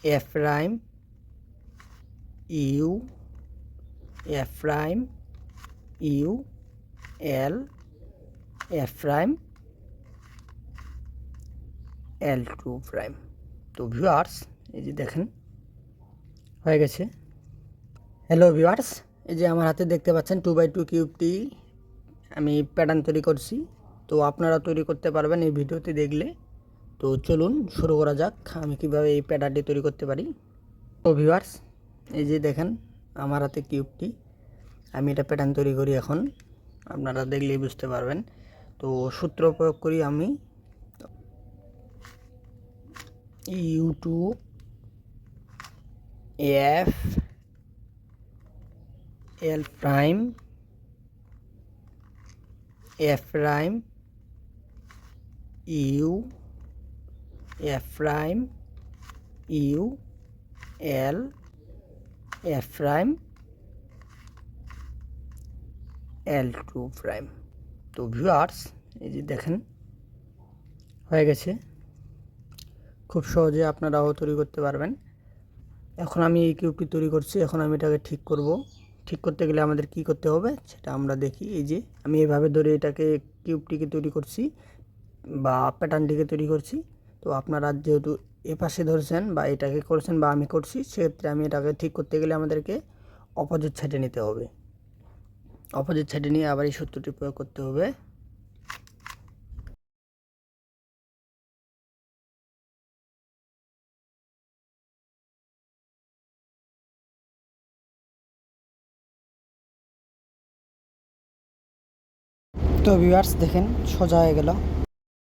F prime you, F prime U L, F prime L2 prime. তো viewers এই যে দেখেন হয়ে গেছে। হ্যালো ভিউয়ার্স, এই যে আমার হাতে দেখতে পাচ্ছেন 2x2 কিউবটি আমি প্যাটার্ন তৈরি করছি। তো আপনারা তৈরি করতে পারবেন এই ভিডিওতে দেখলে। তো চলুন শুরু করা যাক আমি কিভাবে এই প্যাটার্নটি তৈরি করতে পারি। তো ভিউয়ার্স এই যে দেখেন আমার হাতে কিউবটি, আমি এটা প্যাটার্ন তৈরি করি। এখন আপনারা দেখলেই বুঝতে পারবেন। তো সূত্র প্রয়োগ করি আমি U2 F L prime F prime you, F prime U L, F prime L2 prime. তো ভিউয়ার্স এই যে দেখেন হয়ে গেছে। খুব সহজে আপনারাও তৈরি করতে পারবেন। এখন আমি এই কিউবটি তৈরি করছি, এখন আমি এটাকে ঠিক করব। ঠিক করতে গেলে আমাদের কি করতে হবে সেটা আমরা দেখি। এই যে আমি এভাবে ধরে এটাকে কিউবটিকে তৈরি করছি বা প্যাটার্নটিকে তৈরি করছি। তো আপনারা যেহেতু এপাশে ধরেছেন বা এটাকে করছেন বা আমি করছি, সেক্ষেত্রে আমি এটাকে ঠিক করতে গেলে আমাদেরকে অপোজিট সাইডে নিতে হবে। অপোজিট সাইডে নিয়ে আবার এই সূত্রটি প্রয়োগ করতে হবে। তো ভিউয়ার্স দেখেন সোজা হয়ে গেল।